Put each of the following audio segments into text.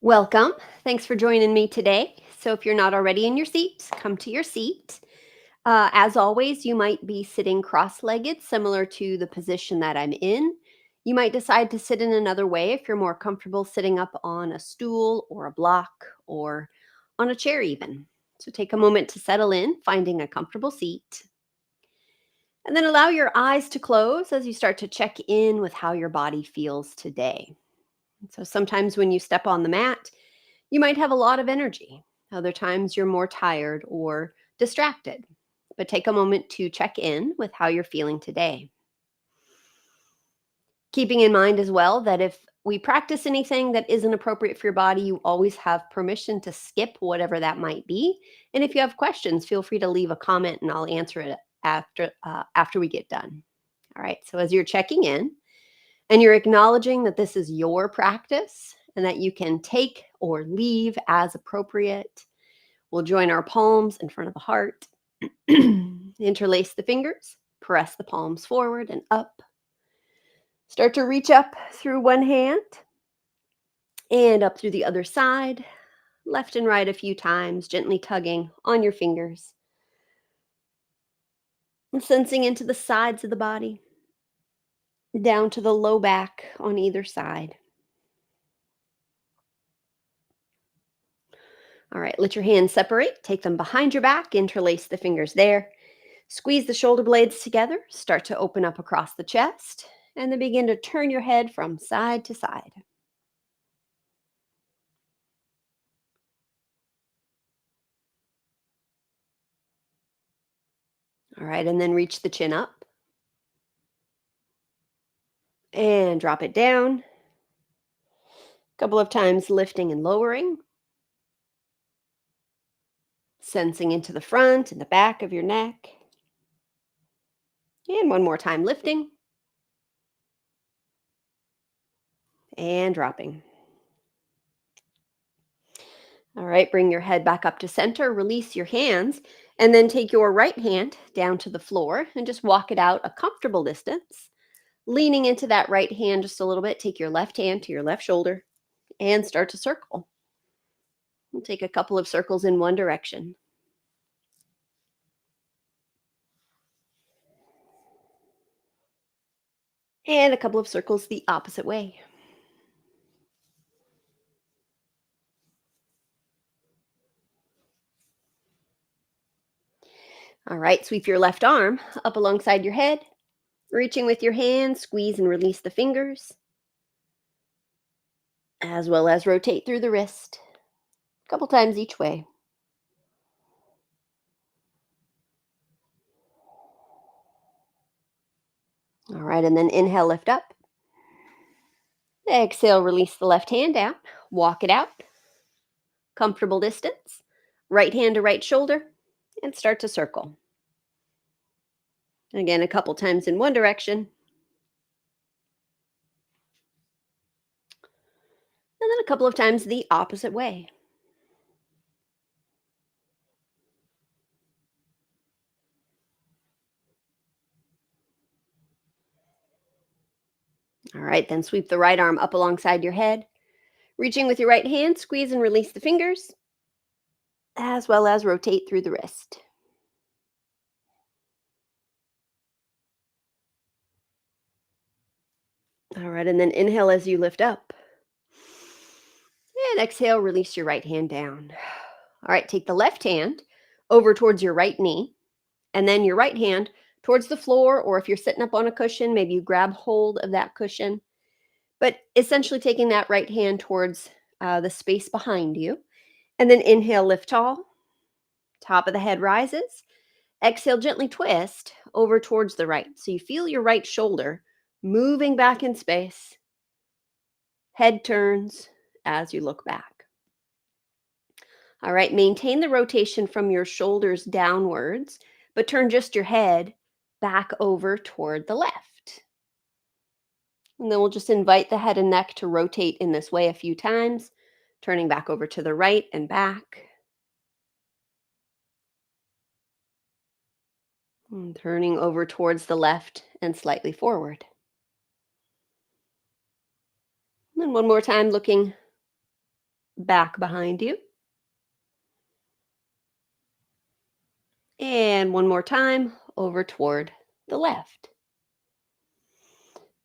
Welcome. Thanks for joining me today. So, if you're not already in your seat, come to your seat. As always, you might be sitting cross legged, similar to the position that I'm in. You might decide to sit in another way if you're more comfortable sitting up on a stool or a block or on a chair, even. So, take a moment to settle in, finding a comfortable seat. And then allow your eyes to close as you start to check in with how your body feels today. So, sometimes when you step on the mat, you might have a lot of energy. Other times you're more tired or distracted. But take a moment to check in with how you're feeling today. Keeping in mind as well that if we practice anything that isn't appropriate for your body, you always have permission to skip whatever that might be. And if you have questions, feel free to leave a comment and I'll answer it after we get done. All right. So as you're checking in, and you're acknowledging that this is your practice and that you can take or leave as appropriate. We'll join our palms in front of the heart, interlace the fingers, press the palms forward and up. Start to reach up through one hand and up through the other side, left and right a few times, gently tugging on your fingers and sensing into the sides of the body, down to the low back on either side. All right, let your hands separate. Take them behind your back, interlace the fingers there. Squeeze the shoulder blades together. Start to open up across the chest, and then begin to turn your head from side to side. All right, and then reach the chin up and drop it down. A couple of times lifting and lowering, sensing into the front and the back of your neck. And one more time lifting and dropping. All right, bring your head back up to center, release your hands, and then take your right hand down to the floor and just walk it out a comfortable distance. Leaning into that right hand just a little bit, take your left hand to your left shoulder and start to circle. We'll take a couple of circles in one direction and a couple of circles the opposite way. All right, sweep your left arm up alongside your head, reaching with your hand, squeeze and release the fingers, as well as rotate through the wrist a couple times each way. All right, and then inhale, lift up. Exhale, release the left hand down, walk it out, comfortable distance, right hand to right shoulder, and start to circle. Again, a couple times in one direction, and then a couple of times the opposite way. All right, then sweep the right arm up alongside your head. Reaching with your right hand, squeeze and release the fingers, as well as rotate through the wrist. All right, and then inhale as you lift up. And exhale, release your right hand down. All right, take the left hand over towards your right knee, and then your right hand towards the floor, or if you're sitting up on a cushion, maybe you grab hold of that cushion. But essentially taking that right hand towards the space behind you. And then inhale, lift tall. Top of the head rises. Exhale, gently twist over towards the right. So you feel your right shoulder moving back in space. Head turns as you look back. All right, maintain the rotation from your shoulders downwards, but turn just your head back over toward the left. And then we'll just invite the head and neck to rotate in this way a few times, turning back over to the right and back. And turning over towards the left and slightly forward. And then one more time, looking back behind you. And one more time, over toward the left.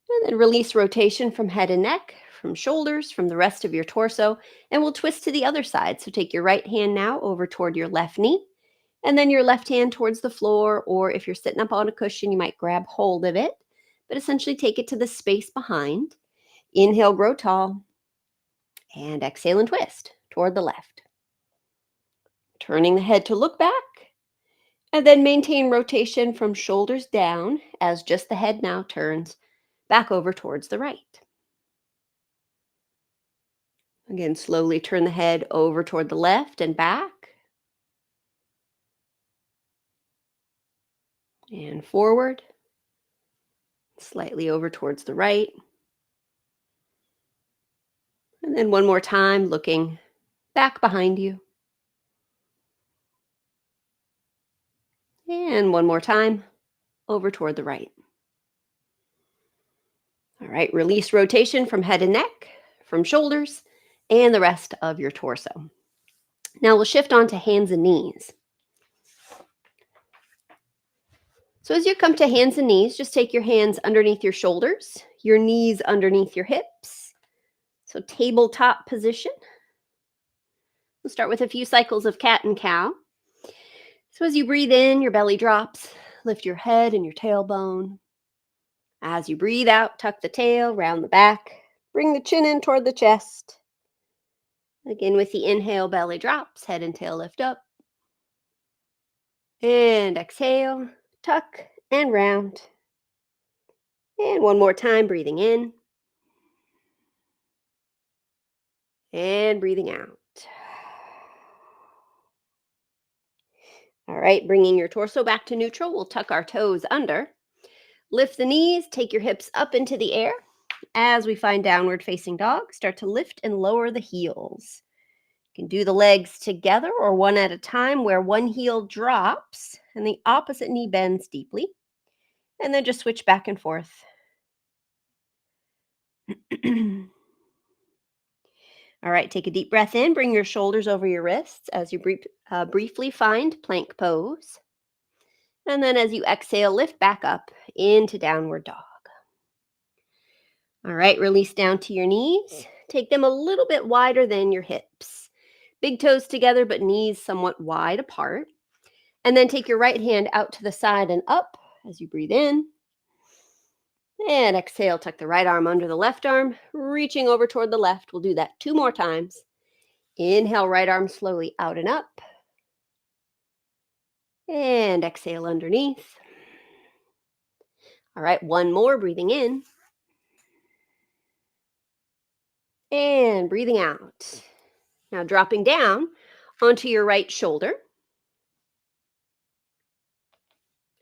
And then release rotation from head and neck, from shoulders, from the rest of your torso, and we'll twist to the other side. So take your right hand now over toward your left knee, and then your left hand towards the floor, or if you're sitting up on a cushion, you might grab hold of it, but essentially take it to the space behind. Inhale, grow tall, and exhale and twist toward the left. Turning the head to look back, and then maintain rotation from shoulders down as just the head now turns back over towards the right. Again, slowly turn the head over toward the left and back, and forward, slightly over towards the right. And then one more time, looking back behind you. And one more time, over toward the right. All right, release rotation from head and neck, from shoulders, and the rest of your torso. Now we'll shift on to hands and knees. So as you come to hands and knees, just take your hands underneath your shoulders, your knees underneath your hips. So tabletop position. We'll start with a few cycles of cat and cow. So as you breathe in, your belly drops. Lift your head and your tailbone. As you breathe out, tuck the tail, round the back. Bring the chin in toward the chest. Again, with the inhale, belly drops, head and tail lift up. And exhale, tuck and round. And one more time, breathing in. And breathing out. All right, bringing your torso back to neutral, we'll tuck our toes under. Lift the knees, take your hips up into the air. As we find downward facing dog, start to lift and lower the heels. You can do the legs together or one at a time where one heel drops and the opposite knee bends deeply. And then just switch back and forth. All right, take a deep breath in. Bring your shoulders over your wrists as you briefly find plank pose. And then as you exhale, lift back up into downward dog. All right, release down to your knees. Take them a little bit wider than your hips. Big toes together, but knees somewhat wide apart. And then take your right hand out to the side and up as you breathe in. And exhale, tuck the right arm under the left arm, reaching over toward the left. We'll do that 2 more times. Inhale, right arm slowly out and up. And exhale underneath. All right, one more, breathing in. And breathing out. Now dropping down onto your right shoulder.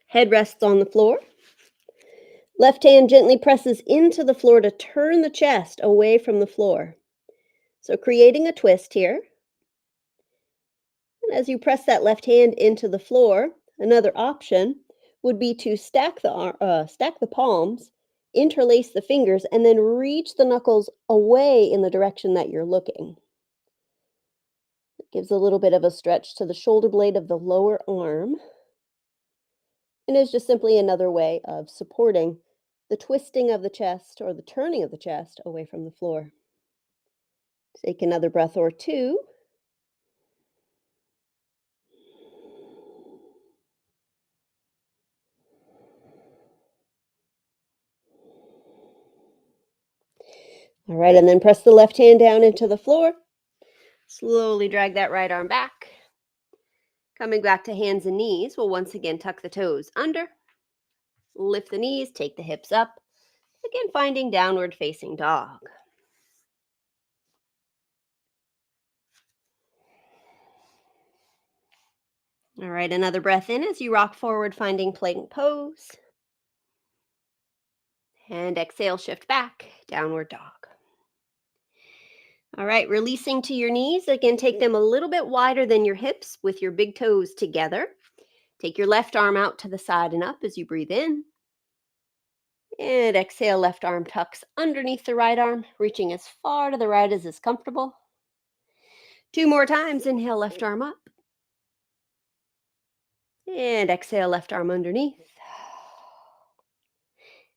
Head rests on the floor. Left hand gently presses into the floor to turn the chest away from the floor. So creating a twist here. And as you press that left hand into the floor, another option would be to stack the palms, interlace the fingers, and then reach the knuckles away in the direction that you're looking. It gives a little bit of a stretch to the shoulder blade of the lower arm. And is just simply another way of supporting the twisting of the chest or the turning of the chest away from the floor. Take another breath or two. All right, and then press the left hand down into the floor. Slowly drag that right arm back. Coming back to hands and knees, we'll once again tuck the toes under. Lift the knees, take the hips up. Again, finding downward facing dog. All right, another breath in as you rock forward, finding plank pose. And exhale, shift back, downward dog. All right, releasing to your knees. Again, take them a little bit wider than your hips with your big toes together. Take your left arm out to the side and up as you breathe in. And exhale, left arm tucks underneath the right arm, reaching as far to the right as is comfortable. Two more times. Inhale, left arm up. And exhale, left arm underneath.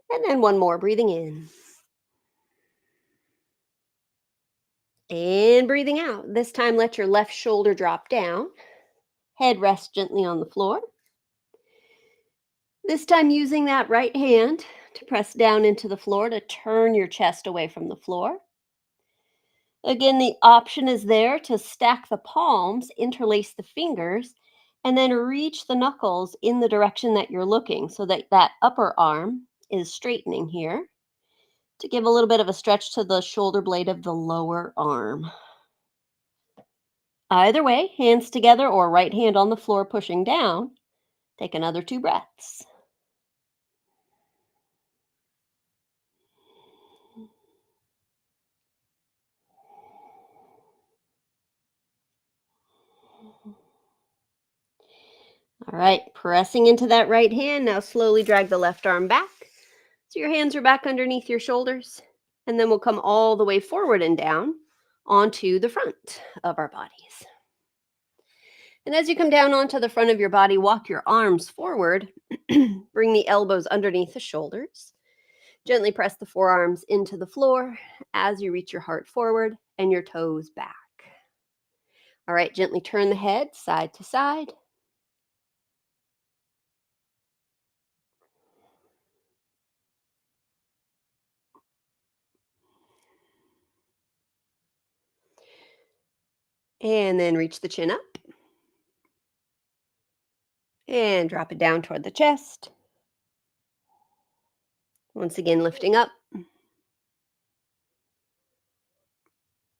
And then one more, breathing in. And breathing out. This time, let your left shoulder drop down. Head rests gently on the floor. This time, using that right hand to press down into the floor to turn your chest away from the floor. Again, the option is there to stack the palms, interlace the fingers, and then reach the knuckles in the direction that you're looking so that that upper arm is straightening here to give a little bit of a stretch to the shoulder blade of the lower arm. Either way, hands together or right hand on the floor pushing down. Take another 2 breaths. All right, pressing into that right hand. Now slowly drag the left arm back. So your hands are back underneath your shoulders. And then we'll come all the way forward and down onto the front of our bodies. And as you come down onto the front of your body, walk your arms forward. Bring the elbows underneath the shoulders. Gently press the forearms into the floor as you reach your heart forward and your toes back. All right, gently turn the head side to side. And then reach the chin up. And drop it down toward the chest. Once again, lifting up.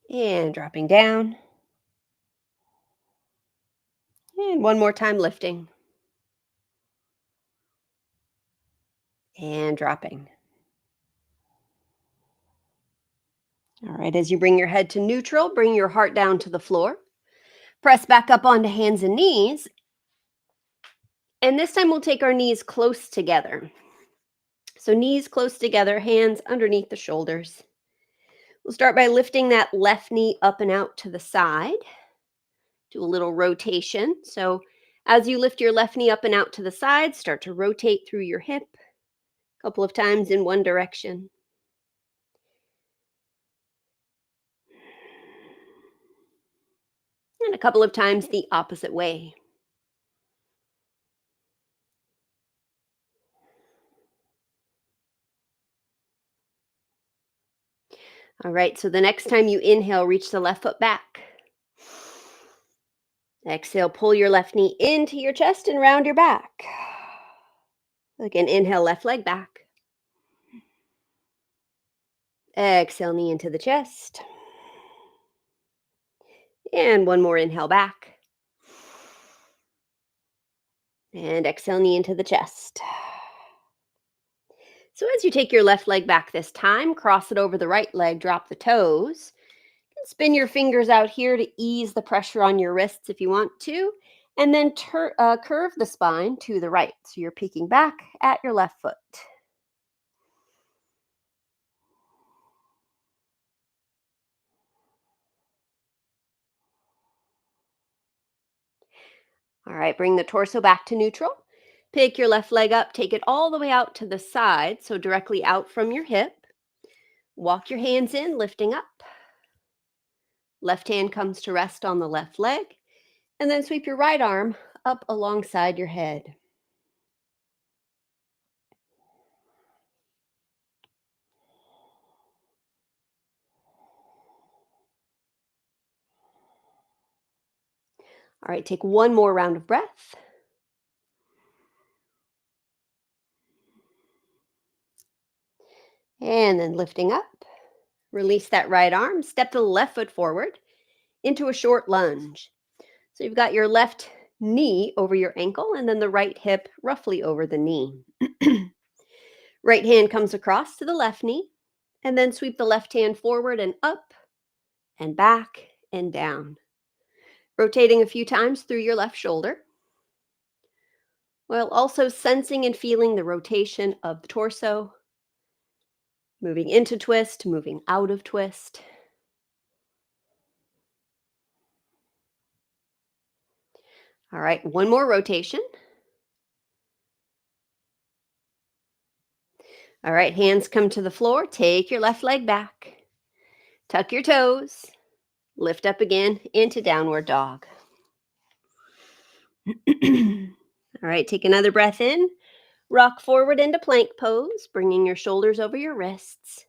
And dropping down. And one more time, lifting. And dropping. All right, as you bring your head to neutral, bring your heart down to the floor. Press back up onto hands and knees. And this time we'll take our knees close together. So knees close together, hands underneath the shoulders. We'll start by lifting that left knee up and out to the side. Do a little rotation. So as you lift your left knee up and out to the side, start to rotate through your hip a couple of times in one direction. And a couple of times the opposite way. All right, so the next time you inhale, reach the left foot back. Exhale, pull your left knee into your chest and round your back. Again, inhale, left leg back. Exhale, knee into the chest. And one more inhale back. And exhale, knee into the chest. So as you take your left leg back this time, cross it over the right leg, drop the toes. Spin your fingers out here to ease the pressure on your wrists if you want to. And then curve the spine to the right. So you're peeking back at your left foot. All right, bring the torso back to neutral. Pick your left leg up, take it all the way out to the side, so directly out from your hip. Walk your hands in, lifting up. Left hand comes to rest on the left leg, and then sweep your right arm up alongside your head. All right, take one more round of breath. And then lifting up. Release that right arm, step the left foot forward into a short lunge. So you've got your left knee over your ankle and then the right hip roughly over the knee. Right hand comes across to the left knee and then sweep the left hand forward and up and back and down. Rotating a few times through your left shoulder while also sensing and feeling the rotation of the torso. Moving into twist, moving out of twist. All right, one more rotation. All right, hands come to the floor. Take your left leg back. Tuck your toes. Lift up again into downward dog. All right, take another breath in. Rock forward into plank pose, bringing your shoulders over your wrists.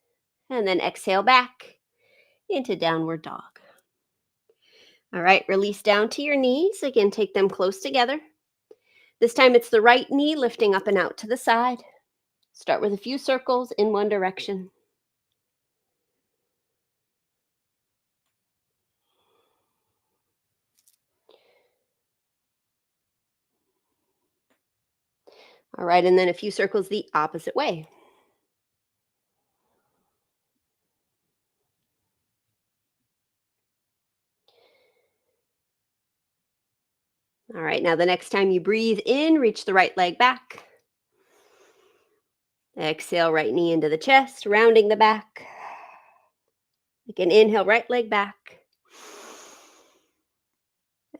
And then exhale back into downward dog. All right, release down to your knees. Again, take them close together. This time it's the right knee lifting up and out to the side. Start with a few circles in one direction. All right, and then a few circles the opposite way. All right, now the next time you breathe in, reach the right leg back. Exhale, right knee into the chest, rounding the back. Again, inhale, right leg back.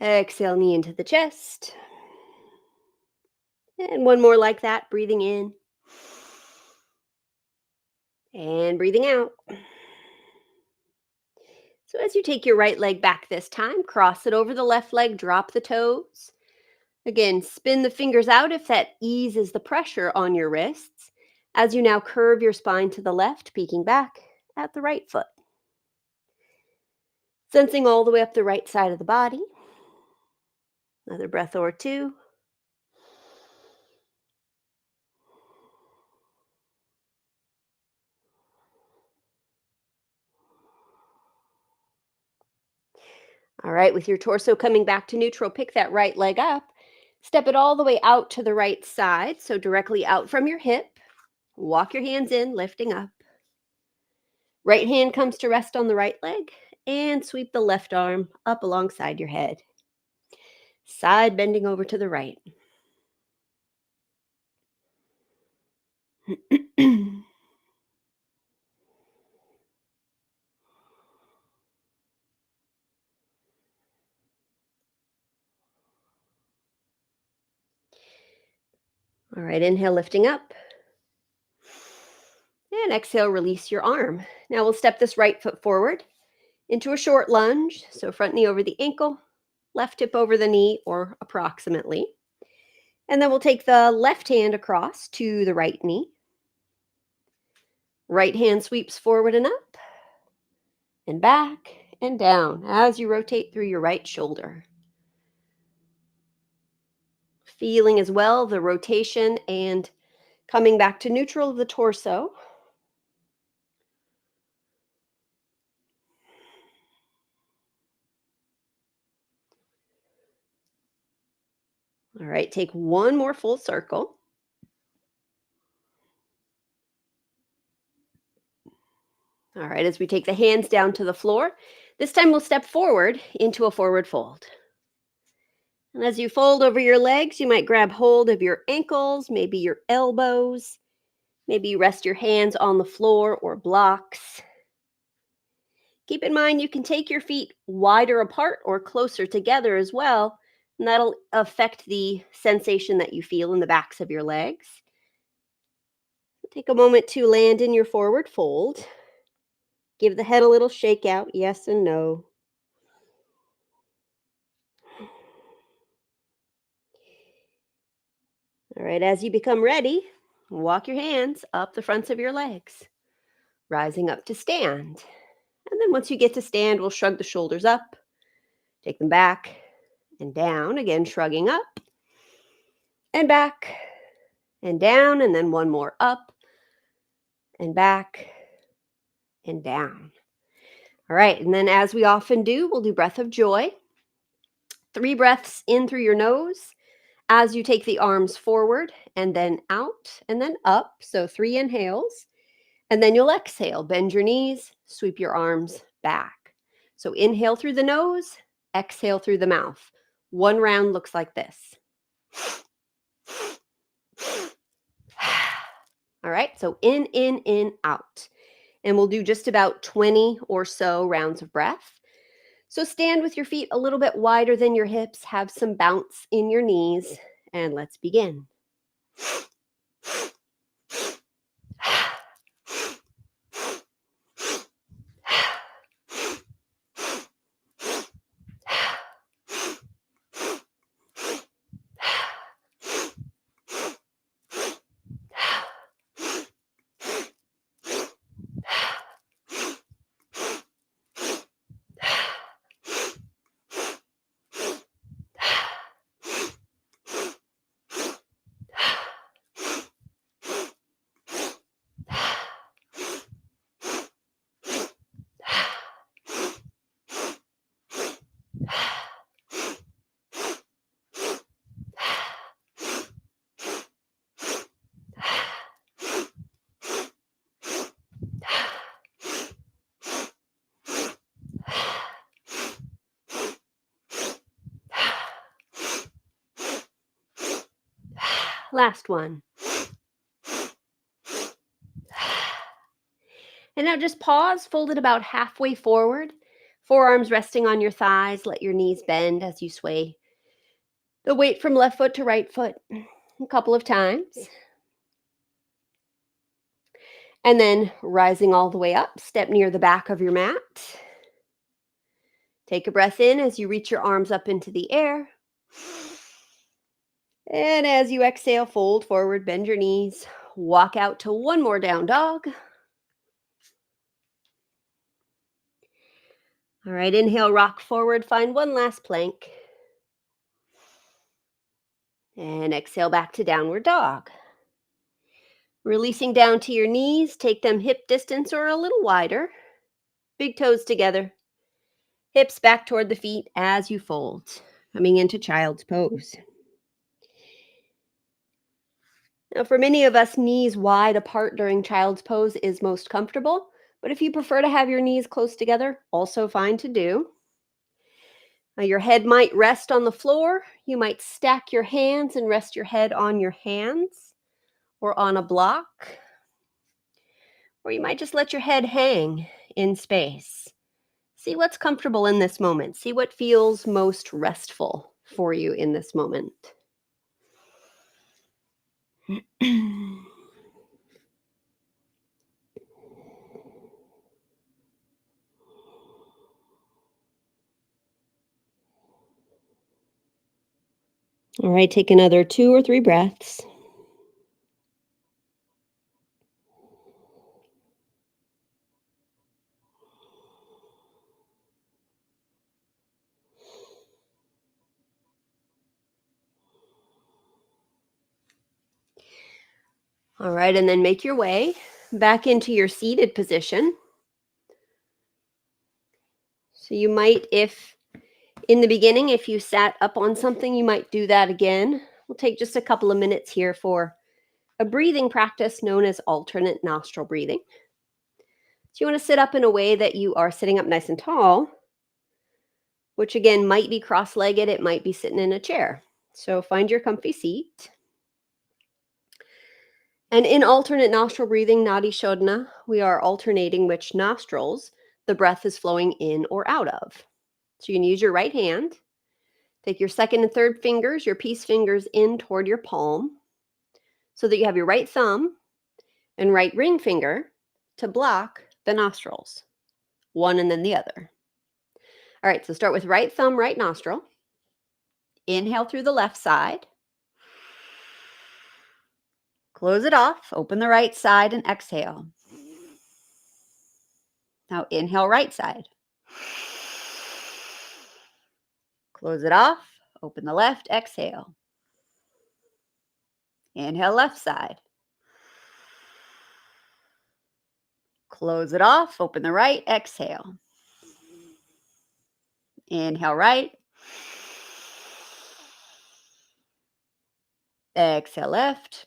Exhale, knee into the chest. And one more like that, breathing in. And breathing out. So as you take your right leg back this time, cross it over the left leg, drop the toes. Again, spin the fingers out if that eases the pressure on your wrists. As you now curve your spine to the left, peeking back at the right foot. Sensing all the way up the right side of the body. Another breath or two. All right, with your torso coming back to neutral, pick that right leg up. Step it all the way out to the right side, so directly out from your hip. Walk your hands in, lifting up. Right hand comes to rest on the right leg, and sweep the left arm up alongside your head. Side bending over to the right. All right, inhale, lifting up. And exhale, release your arm. Now we'll step this right foot forward into a short lunge. So front knee over the ankle, left hip over the knee, or approximately. And then we'll take the left hand across to the right knee. Right hand sweeps forward and up, and back, and down as you rotate through your right shoulder. Feeling as well the rotation and coming back to neutral of the torso. All right, take one more full circle. All right, as we take the hands down to the floor, this time we'll step forward into a forward fold. And as you fold over your legs, you might grab hold of your ankles, maybe your elbows. Maybe you rest your hands on the floor or blocks. Keep in mind you can take your feet wider apart or closer together as well, and that'll affect the sensation that you feel in the backs of your legs. Take a moment to land in your forward fold. Give the head a little shake out, yes and no. All right, as you become ready, walk your hands up the fronts of your legs, rising up to stand. And then once you get to stand, we'll shrug the shoulders up, take them back and down, again shrugging up and back and down, and then one more up and back and down. All right, and then as we often do, we'll do breath of joy. 3 breaths in through your nose as you take the arms forward and then out and then up. So 3 inhales, and then you'll exhale. Bend your knees, sweep your arms back. So inhale through the nose, exhale through the mouth. One round looks like this. All right, so in, out. And we'll do just about 20 or so rounds of breath. So stand with your feet a little bit wider than your hips, have some bounce in your knees, and let's begin. Last one. And now just pause, fold it about halfway forward, forearms resting on your thighs. Let your knees bend as you sway the weight from left foot to right foot a couple of times. And then rising all the way up, step near the back of your mat. Take a breath in as you reach your arms up into the air. And as you exhale, fold forward, bend your knees, walk out to one more down dog. All right, inhale, rock forward, find one last plank. And exhale back to downward dog. Releasing down to your knees, take them hip distance or a little wider. Big toes together. Hips back toward the feet as you fold, coming into child's pose. Now, for many of us, knees wide apart during child's pose is most comfortable, but if you prefer to have your knees close together, also fine to do. Now, your head might rest on the floor. You might stack your hands and rest your head on your hands or on a block. Or you might just let your head hang in space. See what's comfortable in this moment. See what feels most restful for you in this moment. All right, take another 2 or 3 breaths. All right, and then make your way back into your seated position. So you might, if in the beginning, if you sat up on something, you might do that again. We'll take just a couple of minutes here for a breathing practice known as alternate nostril breathing. So you want to sit up in a way that you are sitting up nice and tall, which again might be cross-legged, it might be sitting in a chair. So find your comfy seat. And in alternate nostril breathing, Nadi Shodhana, we are alternating which nostrils the breath is flowing in or out of. So you can use your right hand. Take your second and third fingers, your peace fingers in toward your palm so that you have your right thumb and right ring finger to block the nostrils, one and then the other. All right, so start with right thumb, right nostril. Inhale through the left side. Close it off, open the right side and exhale. Now inhale right side. Close it off, open the left, exhale. Inhale left side. Close it off, open the right, exhale. Inhale right. Exhale left.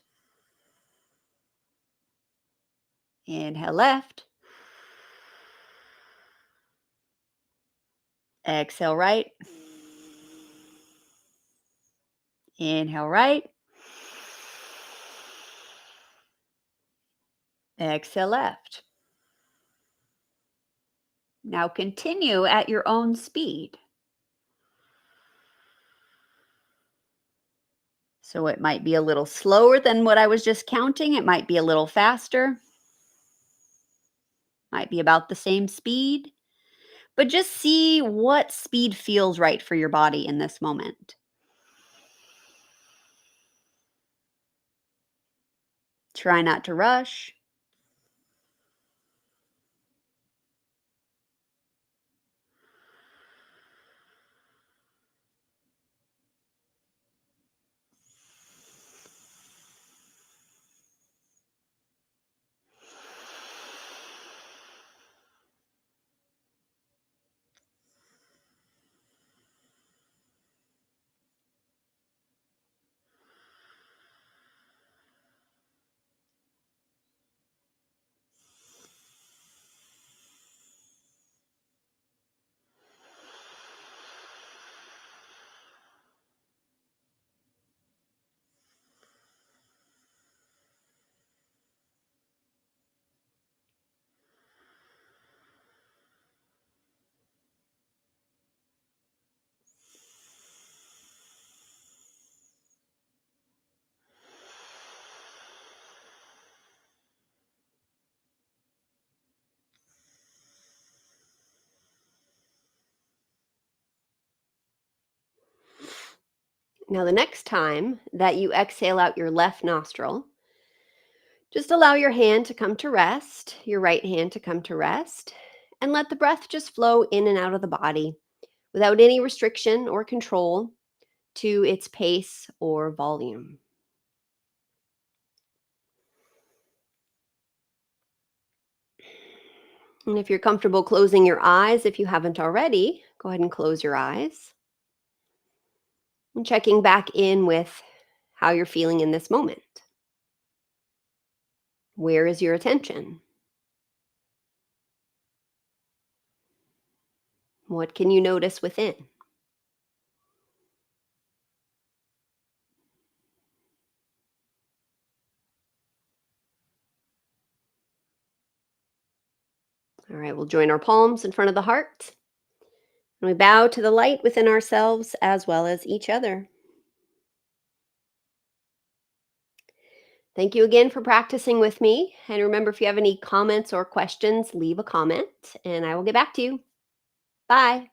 Inhale left. Exhale right. Inhale right. Exhale left. Now continue at your own speed. So it might be a little slower than what I was just counting. It might be a little faster. Might be about the same speed. But just see what speed feels right for your body in this moment. Try not to rush. Now, the next time that you exhale out your left nostril, just allow your hand to come to rest, your right hand to come to rest, and let the breath just flow in and out of the body without any restriction or control to its pace or volume. And if you're comfortable closing your eyes, if you haven't already, go ahead and close your eyes. And checking back in with how you're feeling in this moment. Where is your attention? What can you notice within? All right, we'll join our palms in front of the heart. And we bow to the light within ourselves as well as each other. Thank you again for practicing with me. And remember, if you have any comments or questions, leave a comment and I will get back to you. Bye.